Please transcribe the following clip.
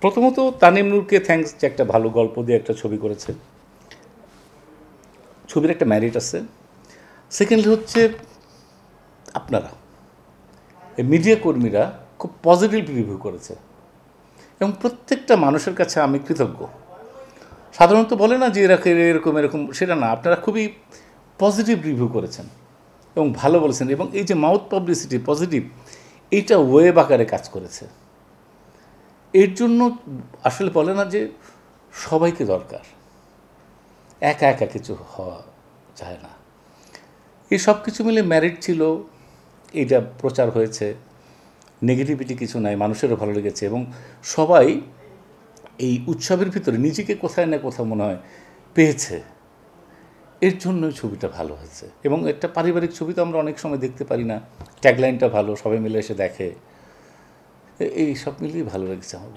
প্রথমত তানিম নূরকে থ্যাঙ্কস যে একটা ভালো গল্প দিয়ে একটা ছবি করেছে, ছবির একটা ম্যারিট আছে। সেকেন্ডলি হচ্ছে আপনারা এই মিডিয়া কর্মীরা খুব পজিটিভ রিভিউ করেছে এবং প্রত্যেকটা মানুষের কাছে আমি কৃতজ্ঞ। সাধারণত বলে না যে এরকম এরকম, সেটা না, আপনারা খুবই পজিটিভ রিভিউ করেছেন এবং ভালো বলেছেন, এবং এই যে মাউথ পাবলিসিটি পজিটিভ, এইটা ওয়েব আকারে কাজ করেছে। এর জন্য আসলে বলে না যে সবাইকে দরকার, একা একা কিছু হওয়া যায় না। এই সব কিছু মিলে ম্যারিট ছিল, এইটা প্রচার হয়েছে, নেগেটিভিটি কিছু নাই, মানুষেরও ভালো লেগেছে এবং সবাই এই উৎসবের ভিতরে নিজেকে কোথায় না কোথাও মনে হয় পেয়েছে। এর জন্যই ছবিটা ভালো হয়েছে এবং একটা পারিবারিক ছবি তো আমরা অনেক সময় দেখতে পারি না, ট্যাগলাইনটা ভালো, সবাই মিলে এসে দেখে, এই সব মিলিয়ে ভালো লেগেছে আমার।